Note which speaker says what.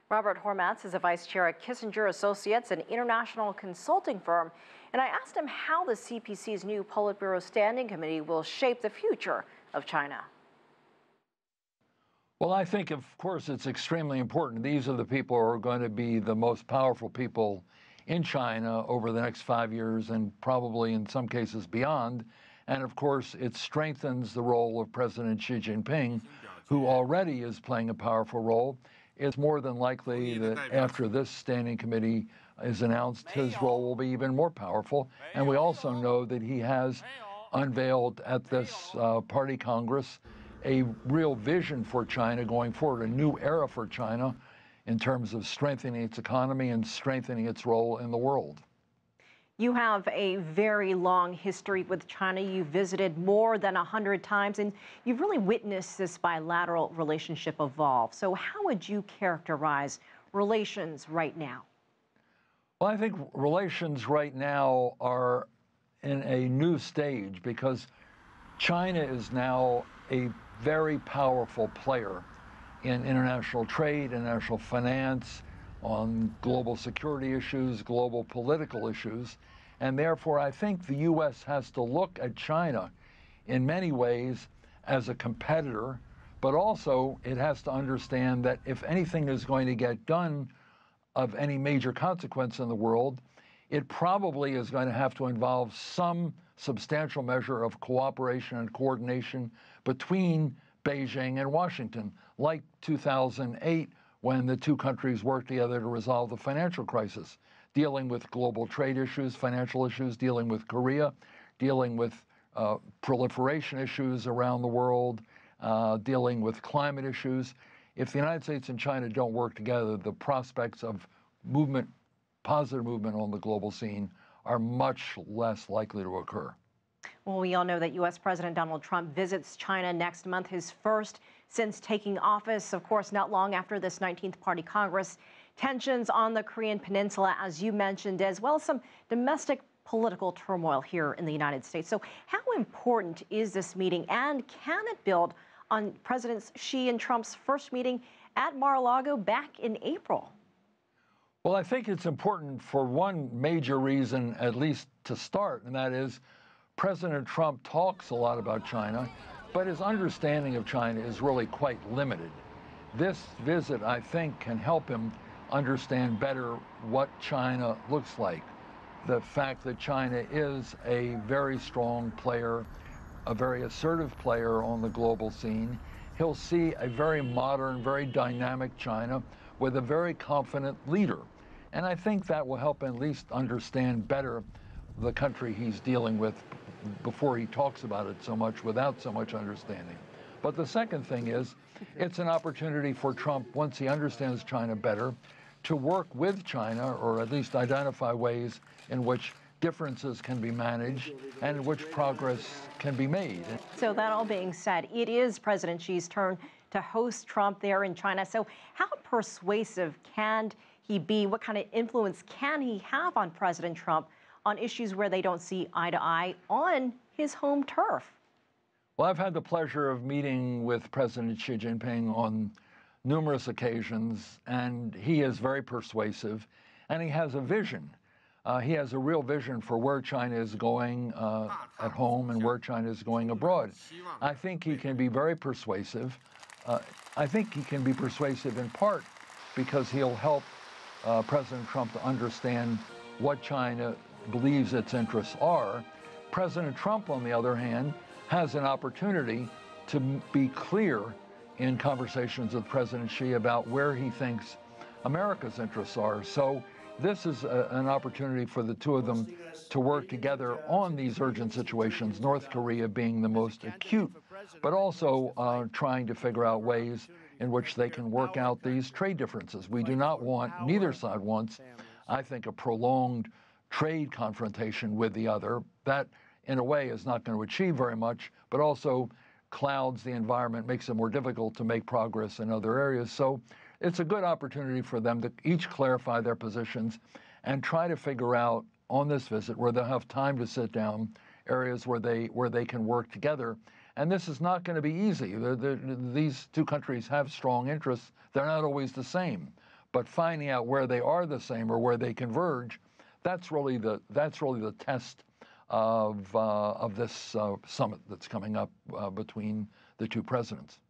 Speaker 1: Robert Hormats is a vice chair at Kissinger Associates, an international consulting firm, and I asked him how the CPC's new Politburo Standing Committee will shape the future of China.
Speaker 2: Well, I think, of course, it's extremely important. These are the people who are going to be the most powerful people in China over the next 5 years and probably in some cases beyond. And of course, it strengthens the role of President Xi Jinping, who already is playing a powerful role. It's more than likely that after this standing committee is announced, his role will be even more powerful. And we also know that he has unveiled at this party Congress a real vision for China going forward, a new era for China in terms of strengthening its economy and strengthening its role in the world.
Speaker 1: You have a very long history with China. You've visited more than 100 times, and you've really witnessed this bilateral relationship evolve. So how would you characterize relations right now?
Speaker 2: Well, I think relations right now are in a new stage because China is now a very powerful player in international trade, international finance, on global security issues, global political issues. And therefore, I think the U.S. has to look at China in many ways as a competitor, but also it has to understand that if anything is going to get done of any major consequence in the world, it probably is going to have to involve some substantial measure of cooperation and coordination between Beijing and Washington, like 2008, when the two countries worked together to resolve the financial crisis, dealing with global trade issues, financial issues, dealing with Korea, dealing with proliferation issues around the world, dealing with climate issues. If the United States and China don't work together, the prospects of movement, positive movement on the global scene are much less likely to occur.
Speaker 1: Well, we all know that U.S. President Donald Trump visits China next month, his first since taking office, of course, not long after this 19th Party Congress. Tensions on the Korean Peninsula, as you mentioned, as well as some domestic political turmoil here in the United States. So how important is this meeting, and can it build on Presidents Xi and Trump's first meeting at Mar-a-Lago back in April?
Speaker 2: Well, I think it's important for one major reason, at least to start, and that is President Trump talks a lot about China, but his understanding of China is really quite limited. This visit, I think, can help him understand better what China looks like. The fact that China is a very strong player, a very assertive player on the global scene. He'll see a very modern, very dynamic China with a very confident leader. And I think that will help at least understand better the country he's dealing with before he talks about it so much without so much understanding. But the second thing is, it's an opportunity for Trump, once he understands China better, to work with China, or at least identify ways in which differences can be managed and in which progress can be made.
Speaker 1: So that all being said, it is President Xi's turn to host Trump there in China. So how persuasive can he be? What kind of influence can he have on President Trump on issues where they don't see eye to eye on his home turf?
Speaker 2: Well, I've had the pleasure of meeting with President Xi Jinping on numerous occasions, and he is very persuasive, and he has a vision. He has a real vision for where China is going at home and where China is going abroad. I think he can be very persuasive. I think he can be persuasive in part because he'll help President Trump to understand what China believes its interests are. President Trump, on the other hand, has an opportunity to be clear in conversations with President Xi about where he thinks America's interests are. So this is an opportunity for the two of them to work together on these urgent situations, North Korea being the most acute, but also trying to figure out ways in which they can work out these trade differences. We do not want, neither side wants, I think, a prolonged trade confrontation with the other. That, in a way, is not going to achieve very much, but also clouds the environment, makes it more difficult to make progress in other areas. So it's a good opportunity for them to each clarify their positions and try to figure out on this visit, where they'll have time to sit down, areas where they can work together. And this is not going to be easy. These two countries have strong interests. They're not always the same. But finding out where they are the same or where they converge, that's really the test of this summit that's coming up between the two presidents.